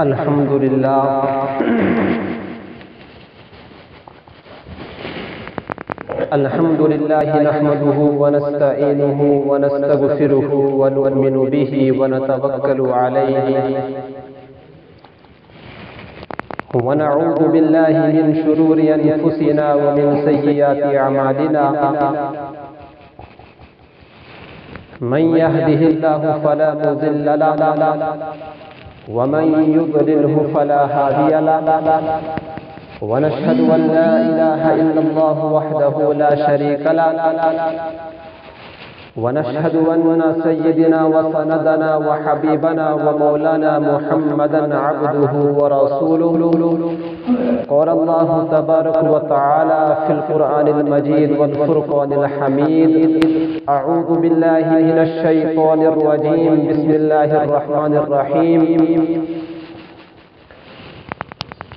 الحمد لله الحمد لله نحمده ونستعينه ونستغفره ونؤمن به ونتوكل عليه ونعوذ بالله من شرور أنفسنا ومن سيئات أعمالنا من يهده الله فلا مضل له ومن يضلله فلا هادي له ونشهد أن لا إله إلا الله وحده لا شريك له ونشهد أن سيدنا وسندنا وحبيبنا ومولانا محمدا عبده ورسوله قال الله تبارك وتعالى في القرآن المجيد والفرقان الحميد أعوذ بالله من الشيطان الرجيم بسم الله الرحمن الرحيم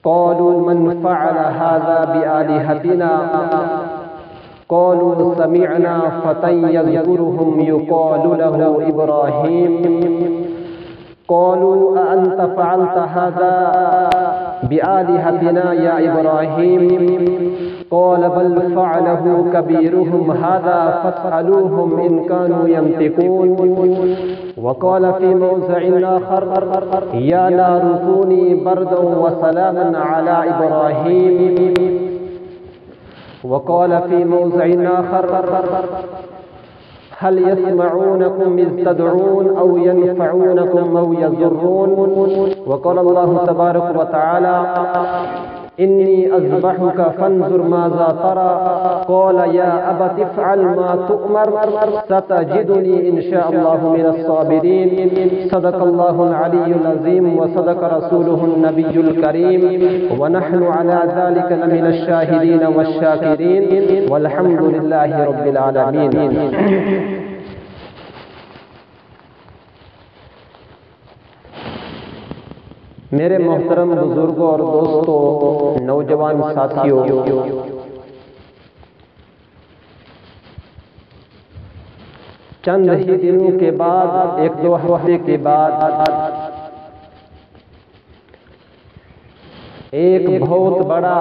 قالوا من فعل هذا بآلهتنا قالوا سمعنا فتى يذكرهم يقال له إبراهيم قالوا أأنت فعلت هذا بآلهتنا يا إبراهيم قال بل فعله كبيرهم هذا فاسألوهم إن كانوا ينطقون وقال في موضع آخر يا نار كوني بردا وسلاما على إبراهيم وقال في موضع آخر هل يسمعونكم إذ تدعون أو ينفعونكم أو يضرون وقال الله تبارك وتعالى إني أذبحك فانظر ماذا ترى قال يا أبت افعل ما تؤمر ستجدني إن شاء الله من الصابرين صدق الله العلي العظيم وصدق رسوله النبي الكريم ونحن على ذلك لمن الشاهدين والشاكرين والحمد لله رب العالمين. میرے محترم بزرگوں اور دوستوں، نوجوان ساتھیوں، چند ہی دنوں کے بعد، ایک دو ہفتے کے بعد ایک بہت بڑا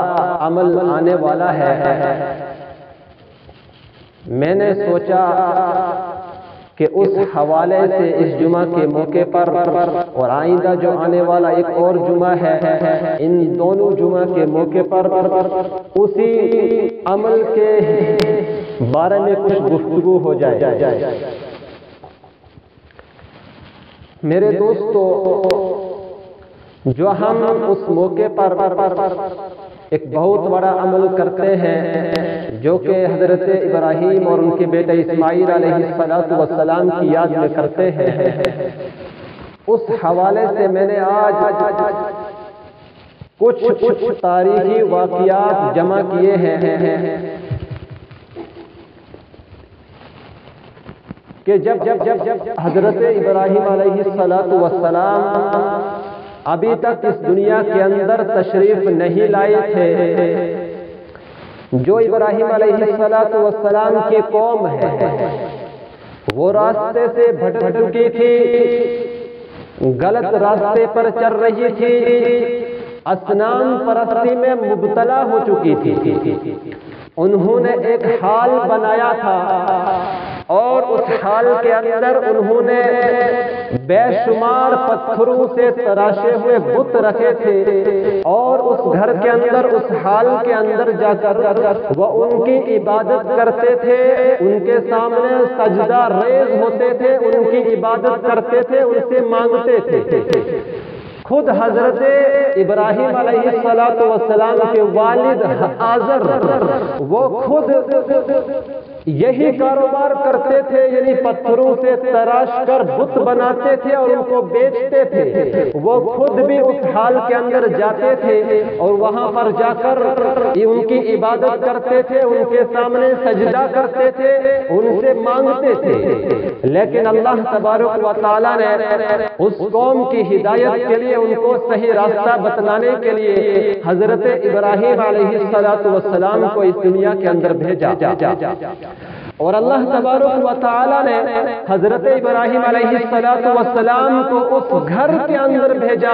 عمل آنے والا ہے۔ میں نے سوچا کہ اس حوالے سے اس جمعہ کے موقع پر اور آئندہ جو آنے والا ایک اور جمعہ ہے، ان دونوں جمعہ کے موقع پر اسی عمل کے بارے میں کچھ گفتگو ہو جائے۔ میرے دوستو، جو ہم اس موقع پر ایک بہت بڑا عمل کرتے ہیں، جو کہ حضرت ابراہیم اور ان کے بیٹے اسماعیل علیہ السلام کی یاد میں کرتے ہیں، اس حوالے سے میں نے آج کچھ تاریخی واقعات جمع کیے ہیں کہ جب حضرت ابراہیم علیہ السلام ابھی تک اس دنیا کے اندر تشریف نہیں لائے تھے، جو ابراہیم علیہ السلام کی قوم ہے وہ راستے سے بھٹک چکی تھی، غلط راستے پر چل رہی تھی، اصنام پرستی میں مبتلا ہو چکی تھی۔ انہوں نے ایک حال بنایا تھا اور اس حال کے اندر انہوں نے بے شمار پتھروں سے تراشے ہوئے بت رکھے تھے، اور اس گھر کے اندر، اس حال کے اندر جا کر وہ ان کی عبادت کرتے تھے، ان کے سامنے سجدہ ریز ہوتے تھے، ان کی عبادت کرتے تھے، ان سے مانگتے تھے۔ خود حضرت ابراہیم علیہ السلام کے والد آزر وہ خود یہی کاروبار کرتے تھے، یعنی پتھروں سے تراش کر بت بناتے تھے اور ان کو بیچتے تھے۔ وہ خود بھی اس حال کے اندر جاتے تھے اور وہاں پر جا کر ان کی عبادت کرتے تھے، ان کے سامنے سجدہ کرتے تھے، ان سے مانگتے تھے۔ لیکن اللہ تبارک و تعالیٰ نے اس قوم کی ہدایت کے لیے، ان کو صحیح راستہ بتلانے کے لیے حضرت ابراہیم علیہ السلام کو اس دنیا کے اندر بھیجا۔ اور اللہ تبارک و تعالی نے حضرت ابراہیم علیہ السلام کو اس گھر کے اندر بھیجا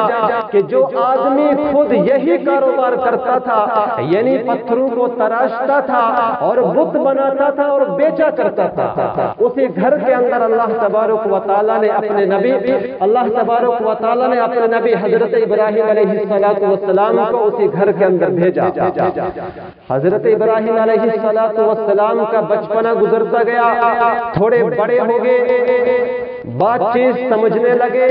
کہ جو آدمی خود یہی کاروبار کرتا تھا، یعنی پتھروں کو تراشتا تھا اور بت بناتا تھا اور بیچا کرتا تھا، اسی گھر کے اندر اللہ تبارک و تعالی نے اپنے نبی حضرت ابراہیم علیہ السلام کو اسی گھر کے اندر بھیجا۔ حضرت ابراہیم علیہ السلام کا بچپنا گزرتا گیا، تھوڑے بڑے ہو گئے، بات چیت سمجھنے لگے،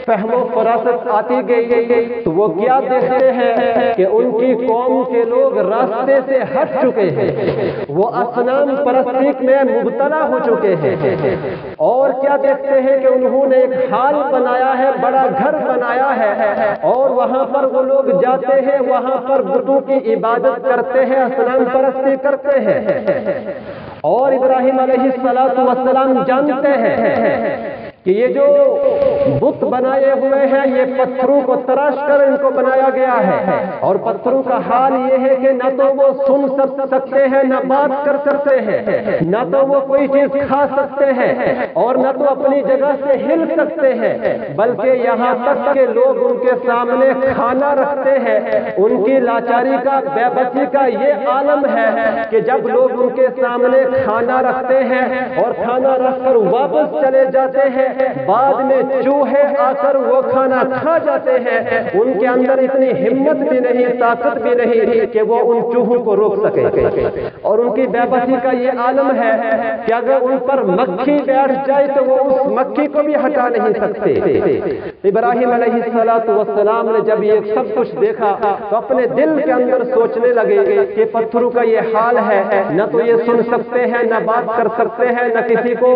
فہم و فراست آتی گئی، تو وہ کیا دیکھتے ہیں کہ ان کی قوم کے لوگ راستے سے ہٹ چکے ہیں، وہ اصنام پرستی میں مبتلا ہو چکے ہیں، اور کیا دیکھتے ہیں کہ انہوں نے ایک حال بنایا ہے، بڑا گھر بنایا ہے، اور وہاں پر وہ لوگ جاتے ہیں، وہاں پر بتوں کی عبادت کرتے ہیں، اصنام پرستی کرتے ہیں۔ اور ابراہیم علیہ السلام جانتے ہیں کہ یہ جو بت بنائے ہوئے ہیں یہ پتھروں کو تراش کر ان کو بنایا گیا ہے، اور پتھروں کا حال یہ ہے کہ نہ تو وہ سن سکتے ہیں، نہ بات کر سکتے ہیں، نہ تو وہ کوئی چیز کھا سکتے ہیں، اور نہ تو اپنی جگہ سے ہل سکتے ہیں، بلکہ یہاں تک کہ لوگ ان کے سامنے کھانا رکھتے ہیں۔ ان کی لاچاری کا، بے بسی کا یہ عالم ہے کہ جب لوگ ان کے سامنے کھانا رکھتے ہیں اور کھانا رکھ کر واپس چلے جاتے ہیں، بعد میں چوہے آ کر وہ کھانا کھا جاتے ہیں، ان کے اندر اتنی ہمت بھی نہیں، طاقت بھی نہیں کہ وہ ان چوہوں کو روک سکے۔ اور ان کی بے بسی کا یہ عالم ہے کہ اگر ان پر مکھی بیٹھ جائے تو وہ اس مکھی کو بھی ہٹا نہیں سکتے۔ ابراہیم علیہ السلام نے جب یہ سب کچھ دیکھا تو اپنے دل کے اندر سوچنے لگے کہ پتھروں کا یہ حال ہے، نہ تو یہ سن سکتے ہیں، نہ بات کر سکتے ہیں، نہ کسی کو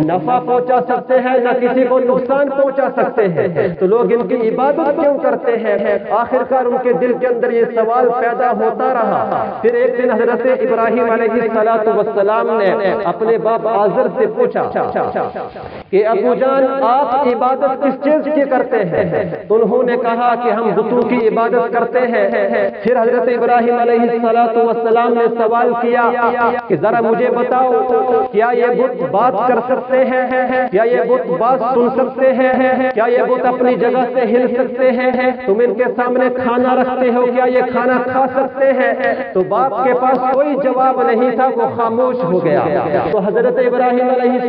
نفع پہنچا سکتے ہیں، نہ کسی کو نقصان پہنچا سکتے ہیں، تو لوگ ان کی عبادت کیوں کرتے ہیں؟ آخرکار ان کے دل کے اندر یہ سوال پیدا ہوتا رہا۔ پھر ایک دن حضرت ابراہیم علیہ السلام نے اپنے باپ آزر سے پوچھا کہ ابو جان آپ عبادت کس چیز کی کرتے ہیں؟ تو انہوں نے کہا کہ ہم بتوں کی عبادت کرتے ہیں۔ پھر حضرت ابراہیم علیہ السلام نے سوال کیا کہ ذرا مجھے بتاؤ کیا یہ بت بات کر سکتے ہیں؟ کیا یہ بت بات سن سکتے ہیں؟ کیا یہ بت اپنی جگہ سے ہل سکتے ہیں؟ تم ان کے سامنے کھانا رکھتے ہو، کیا یہ کھانا کھا سکتے ہیں؟ تو باپ کے پاس کوئی جواب نہیں تھا، وہ خاموش ہو گیا۔ تو حضرت ابراہیم علیہ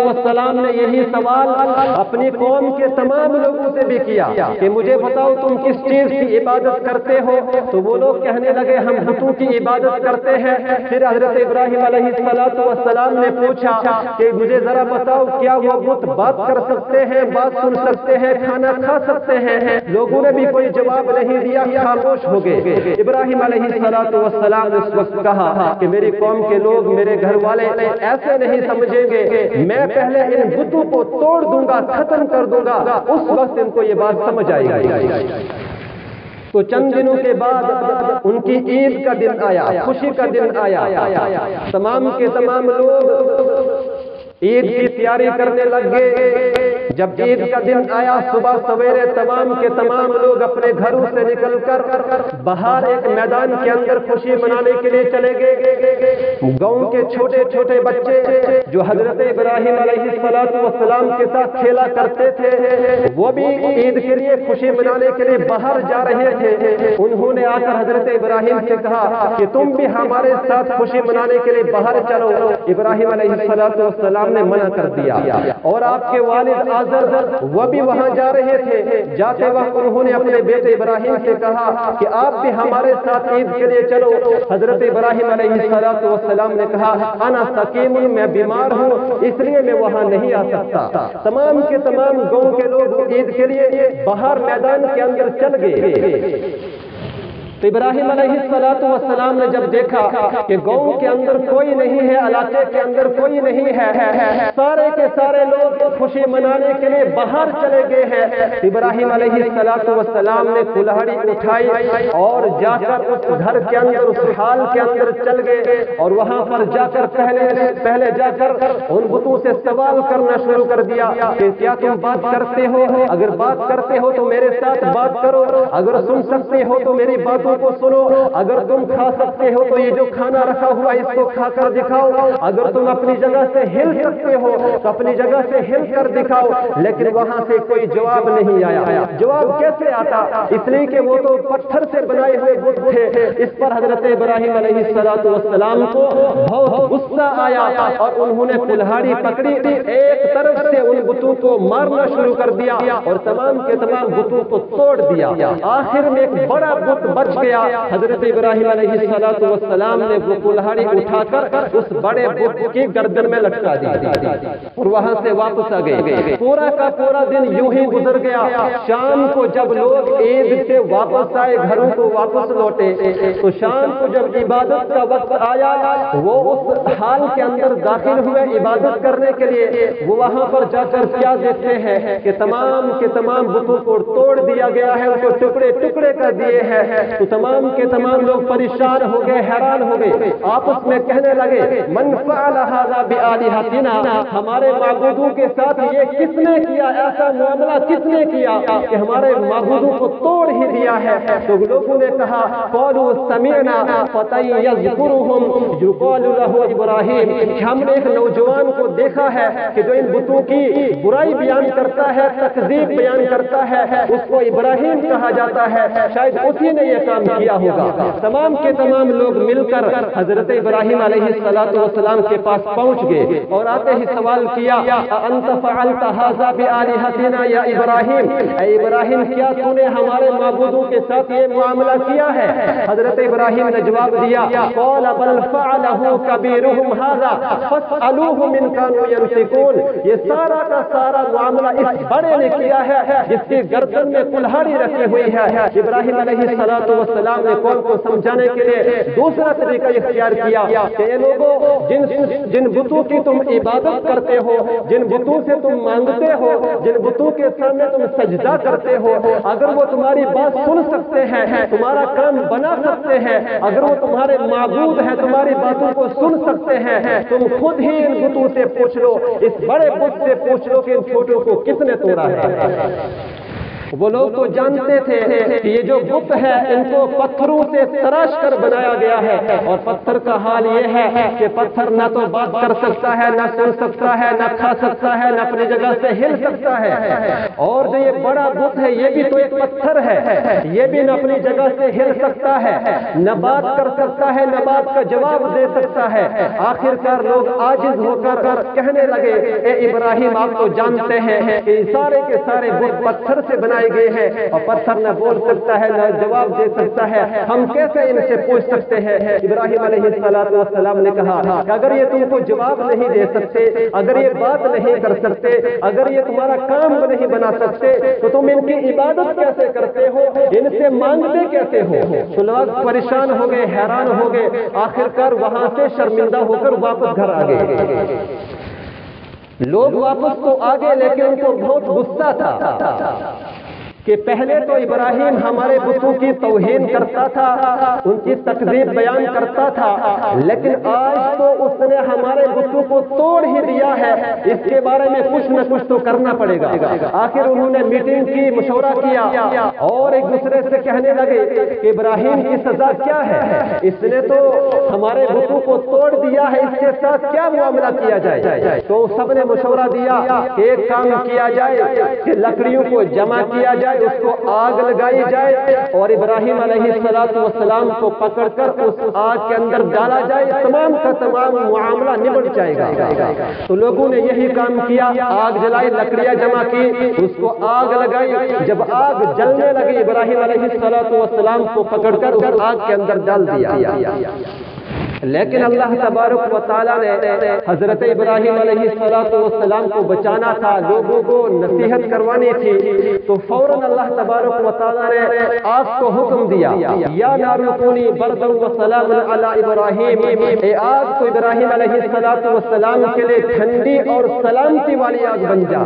السلام نے یہی سوال اپنی قوم کے تمام لوگوں سے بھی کیا کہ مجھے بتاؤ تم کس چیز کی عبادت کرتے ہو؟ تو وہ لوگ کہنے لگے ہم بتوں کی عبادت کرتے ہیں۔ پھر حضرت ابراہیم علیہ السلام نے پوچھا کہ مجھے ذرا بتاؤ کیا وہ بت بات کر سکتے ہیں، بات سن سکتے ہیں، کھانا کھا سکتے ہیں؟ لوگوں نے بھی کوئی جواب نہیں دیا، خاموش ہو گئے۔ ابراہیم علیہ السلام نے اس وقت کہا کہ میری قوم کے لوگ، میرے گھر والے ایسے نہیں سمجھیں گے، میں پہلے ان بتوں کو توڑ دوں گا، ختم کر دوں گا، اس وقت ان کو یہ بات سمجھ آئے گی۔ تو چند دنوں کے بعد ان کی عید کا دن آیا، خوشی کا دن آیا، تمام کے تمام لوگ عید کی تیاری کرنے لگ گئے۔ جب عید کا دن آیا، صبح سویرے تمام کے تمام لوگ اپنے گھروں سے نکل کر باہر ایک میدان کے اندر خوشی منانے کے لیے چلے گئے۔ گاؤں کے چھوٹے چھوٹے بچے جو حضرت ابراہیم علیہ السلام کے ساتھ کھیلا کرتے تھے، وہ بھی عید کے لیے خوشی منانے کے لیے باہر جا رہے تھے۔ انہوں نے آ کر حضرت ابراہیم سے کہا کہ تم بھی ہمارے ساتھ خوشی منانے کے لیے باہر چلو۔ ابراہیم علیہ السلام نے منع کر دیا، اور آپ کے والد آزر وہ بھی وہاں جا رہے تھے۔ جاتے وقت انہوں نے اپنے بیٹے ابراہیم سے کہا کہ آپ بھی ہمارے ساتھ عید کے لیے چلو۔ حضرت ابراہیم علیہ السلام نے کہا انا سقیم، میں بیمار ہوں اس لیے میں وہاں نہیں آ سکتا۔ تمام کے تمام گاؤں کے لوگ عید کے لیے باہر میدان کے اندر چل گئے۔ تو ابراہیم علیہ السلام نے جب دیکھا کہ گاؤں کے اندر کوئی نہیں ہے، علاقے کے اندر کوئی نہیں ہے، سارے کے سارے لوگ خوشی منانے کے لیے باہر چلے گئے ہیں، ابراہیم علیہ السلام نے کلہڑی اٹھائی اور جا کر اس گھر کے اندر، اس حال کے اندر چل گئے، اور وہاں پر جا کر پہلے جا کر ان بتوں سے سوال کرنا شروع کر دیا کہ کیا تم بات کرتے ہو؟ اگر بات کرتے ہو تو میرے ساتھ بات کرو، اگر سن سکتے ہو تو میری باتوں باتوں کو سنو، اگر تم کھا سکتے ہو تو یہ جو کھانا رکھا ہوا ہے اس کو کھا کر دکھاؤ، اگر تم اپنی جگہ سے ہل سکتے ہو تو اپنی جگہ سے ہل کر دکھاؤ۔ لیکن وہاں سے کوئی جواب نہیں آیا۔ جواب کیسے آتا؟ اس لیے کہ وہ تو پتھر سے بنائے ہوئے بت تھے۔ اس پر حضرت ابراہیم علیہ السلام کو بہت غصہ آیا اور انہوں نے کلہاڑی پکڑی، ایک طرف سے ان بتوں کو مارنا شروع کر دیا اور تمام کے تمام بتوں کو توڑ دیا۔ آخر میں ایک بڑا بت بچ گیا۔ حضرت ابراہیم علیہ السلام نے وہ کلہاڑی اٹھا کر اس بڑے بت کی گردن میں لٹکا دی اور وہاں سے واپس آ گئے۔ پورا کا پورا دن یوں ہی گزر گیا۔ شام کو جب لوگ عید سے واپس آئے، گھروں کو واپس لوٹے، تو شام کو جب عبادت کا وقت آیا، وہ اس حال کے اندر داخل ہوئے عبادت کرنے کے لیے۔ وہ وہاں پر جا کر کیا دیکھتے ہیں کہ تمام کے تمام بتوں کو توڑ دیا گیا ہے، ان کو ٹکڑے ٹکڑے کر دیے ہیں۔ تو تمام کے تمام لوگ پریشان ہو گئے، حیران ہو گئے، آپس میں کہنے لگے من فعل هذا بآلهتنا، ہمارے معبودوں کے ساتھ یہ کس نے کیا، ایسا معاملہ کس نے کیا کہ ہمارے معبودوں کو توڑ ہی دیا ہے؟ تو لوگوں نے کہا قالوا سمعنا فتى يذكرهم يقال له ابراہیم، ہم نے ایک نوجوان کو دیکھا ہے کہ جو ان بتوں کی برائی بیان کرتا ہے، تکذیب بیان کرتا ہے، اس کو ابراہیم کہا جاتا ہے، شاید اسی نے یہ کام کیا ہوگا۔ تمام کے تمام لوگ مل کر حضرت ابراہیم علیہ السلام کے پاس پہنچ گئے اور آتے ہی سوال کیا انت فعلت هذا بآلهتنا یا ابراہیم، اے ابراہیم کیا تو نے ہمارے معبودوں کے ساتھ یہ معاملہ کیا ہے؟ حضرت ابراہیم نے جواب دیا قال بل فعله كبيرهم هذا فاسألوهم ان كانوا ينطقون، یہ سارا کا سارا معاملہ اس بڑے نے کیا ہے جس کی گردن میں کلہاڑی رکھی ہوئی ہے۔ ابراہیم علیہ السلام نے قوم کو سمجھانے کے لیے دوسرا طریقہ اختیار کیا کہ اے لوگوں، جن بتوں کی تم عبادت کرتے ہو، جن بتوں سے تم مانگتے ہو، جن بتوں کے سامنے تم سجدہ کرتے ہو، اگر وہ تمہاری بات سن سکتے ہیں، تمہارا کام بنا سکتے ہیں، اگر وہ تمہارے معبود ہیں، تمہاری باتوں کو سن سکتے ہیں، تم خود ہی ان بتوں سے پوچھ لو، اس بڑے بت سے پوچھ لو کہ ان چھوٹوں کو کس نے توڑا ہے۔ وہ لوگ تو جانتے تھے کہ یہ جو بت ہے ان کو پتھروں سے تراش کر بنایا گیا ہے، اور پتھر کا حال یہ ہے کہ پتھر نہ تو بات کر سکتا ہے، نہ سن سکتا ہے، نہ کھا سکتا ہے، نہ اپنی جگہ سے ہل سکتا ہے۔ اور جو یہ بڑا بت ہے یہ بھی تو ایک پتھر ہے، یہ بھی نہ اپنی جگہ سے ہل سکتا ہے، نہ بات کر سکتا ہے، نہ بات کا جواب دے سکتا ہے۔ آخر کار لوگ عاجز ہو کر کہنے لگے اے ابراہیم آپ تو جانتے ہیں کہ سارے کے سارے بت پتھر سے بنائے گئے ہیں، اور پتھر نہ بول سکتا ہے، نہ جواب دے سکتا ہے، ہم کیسے ان سے پوچھ سکتے ہیں؟ ابراہیم علیہ السلام نے کہا کہ اگر یہ تم کو جواب نہیں دے سکتے، اگر یہ بات نہیں کر سکتے، اگر یہ تمہارا کام نہیں بنا سکتے، تو تم ان کی عبادت کیسے کرتے ہو، ان سے مانگتے کیسے ہو؟ تو لوگ پریشان ہو گئے، حیران ہو گئے، آخر کار وہاں سے شرمندہ ہو کر واپس گھر آ گئے۔ لوگ واپس تو آگے، لیکن ان کو بہت غصہ تھا کہ پہلے تو ابراہیم ہمارے بتوں کی توہین کرتا تھا، ان کی تکذیب بیان کرتا تھا، لیکن آج تو اس نے ہمارے بتوں کو توڑ ہی دیا ہے، اس کے بارے میں کچھ نہ کچھ تو کرنا پڑے گا۔ آخر انہوں نے میٹنگ کی، مشورہ کیا اور ایک دوسرے سے کہنے لگے کہ ابراہیم کی سزا کیا ہے، اس نے تو ہمارے بتوں کو توڑ دیا ہے، اس کے ساتھ کیا معاملہ کیا جائے؟ تو سب نے مشورہ دیا کہ ایک کام کیا جائے کہ لکڑیوں کو جمع کیا جائے، اس کو آگ لگائی جائے اور ابراہیم علیہ السلام کو پکڑ کر اس آگ کے اندر ڈالا جائے، تمام کا تمام معاملہ نبٹ جائے گا۔ تو لوگوں نے یہی کام کیا، آگ جلائی، لکڑیاں جمع کی، اس کو آگ لگائی، جب آگ جلنے لگی ابراہیم علیہ السلام کو پکڑ کر اس آگ کے اندر ڈال دیا۔ لیکن اللہ تبارک و تعالیٰ نے حضرت ابراہیم علیہ السلام کو بچانا تھا، لوگوں کو نصیحت کروانی تھی، تو فوراً اللہ تبارک و تعالیٰ نے آگ کو حکم دیا یا نار کونی بردا و سلاما علی ابراہیم، اے آگ تو ابراہیم علیہ السلام کے لیے ٹھنڈی اور سلامتی والی آگ بن جا۔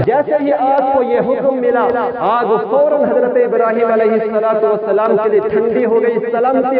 جیسے ہی آگ کو یہ حکم ملا، آگ فوراً حضرت ابراہیم علیہ السلام کے لیے ٹھنڈی ہو گئی، سلامتی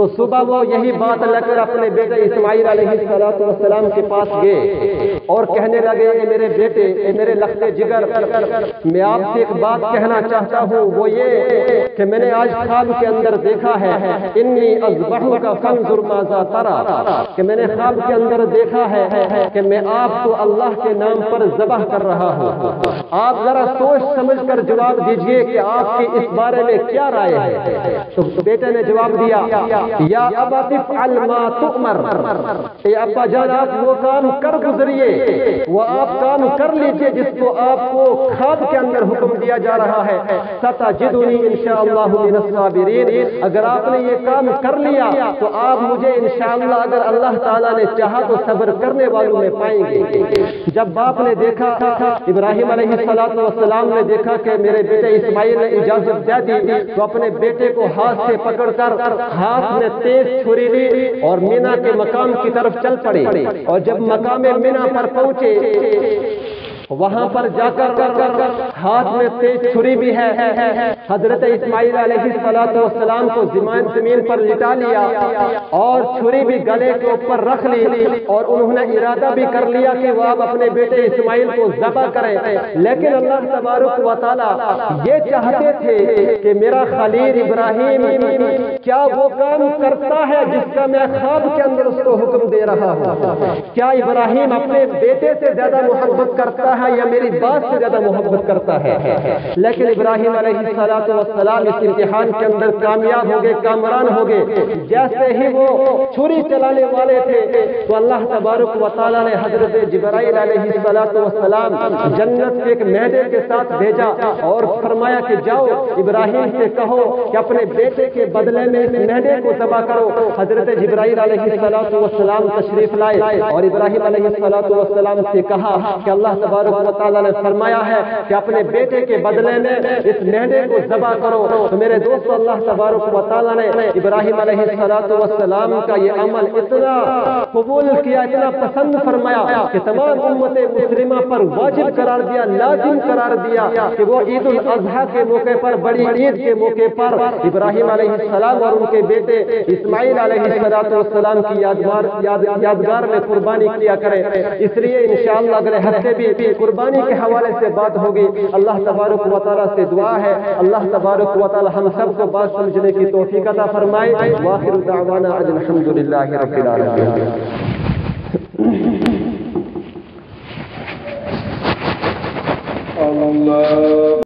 تو صبح وہ یہی بات لے کر اپنے بیٹے اسماعیل علیہ السلام کے پاس گئے اور کہنے لگے اے میرے بیٹے، اے میرے لختے جگر، میں آپ سے ایک بات کہنا چاہتا ہوں، وہ یہ کہ میں نے آج خواب کے اندر دیکھا ہے انی اذبحک فانظر ماذا تری، کہ میں نے خواب کے اندر دیکھا ہے کہ میں آپ کو اللہ کے نام پر ذبح کر رہا ہوں، آپ ذرا سوچ سمجھ کر جواب دیجئے کہ آپ کی اس بارے میں کیا رائے ہے؟ تو بیٹے نے جواب دیا یا ابا تفعل ما تؤمر، اے ابا جان آپ وہ کام کر گزریے، وہ آپ کام کر لیجئے جس کو آپ کو خواب کے اندر حکم دیا جا رہا ہے، ستجدنی انشاءاللہ من الصابرین، اگر آپ نے یہ کام کر لیا تو آپ مجھے انشاءاللہ اگر اللہ تعالیٰ نے چاہا تو صبر کرنے والوں میں پائیں گے۔ جب باپ نے دیکھا، ابراہیم علیہ السلام نے دیکھا کہ میرے بیٹے اسماعیل نے اجازت دے دی، تو اپنے بیٹے کو ہاتھ سے پکڑ کر ہاتھ میں تیز چھری لی اور مینا کے مقام کی طرف چل پڑے، اور جب مقام مینا پر پہنچے وہاں پر جا کر ہاتھ میں تیز چھری بھی ہے، حضرت اسماعیل علیہ السلام کو زمین پر لٹا لیا اور چھری بھی گلے کے اوپر رکھ لی، اور انہوں نے ارادہ بھی کر لیا کہ وہ اب اپنے بیٹے اسماعیل کو ذبح کریں، لیکن اللہ تبارک و تعالیٰ یہ چاہتے تھے کہ میرا خلیل ابراہیم کیا وہ کام کرتا ہے جس کا میں خواب کے اندر اس کو حکم دے رہا ہوں؟ کیا ابراہیم اپنے بیٹے سے زیادہ محبت کرتا ہے یا میری بات سے زیادہ محبت کرتا ہے؟ لیکن ابراہیم علیہ السلام اس امتحان کے اندر کامیاب ہو گئے، کامران ہو گئے۔ جیسے ہی وہ چھری چلانے والے تھے تو اللہ تبارک و تعالیٰ نے حضرت جبرائیل علیہ السلام جنت کے ایک میدے کے ساتھ بھیجا اور فرمایا کہ جاؤ ابراہیم سے کہو کہ اپنے بیٹے کے بدلے میں اس میدے کو ذبح کرو۔ حضرت جبرائیل علیہ السلام تشریف لائے اور ابراہیم علیہ السلام سے کہا کہ اللہ تبارک و تعالیٰ نے فرمایا ہے کہ اپنے بیٹے کے بدلے میں اس میڈے کو ذبح کرو۔ تو میرے دوستو، اللہ تبارک و تعالیٰ نے ابراہیم علیہ السلام کا یہ عمل اتنا قبول کیا، اتنا پسند فرمایا کہ تمام امت مسلمہ پر واجب قرار دیا، لازم قرار دیا کہ وہ عید الاضحیٰ کے موقع پر، بڑی عید کے موقع پر ابراہیم علیہ السلام اور ان کے بیٹے اسماعیل علیہ السلام کی یادگار میں قربانی کیا کریں۔ اس لیے انشاءاللہ اگلے ہفتے بھی قربانی کے حوالے سے بات ہوگی۔ اللہ تبارک و تعالیٰ سے دعا ہے اللہ تبارک و تعالیٰ ہم سب کو بات سمجھنے کی توفیق عطا فرمائے۔ وآخر دعوانا ان الحمدللہ رب العالمین۔ اللہ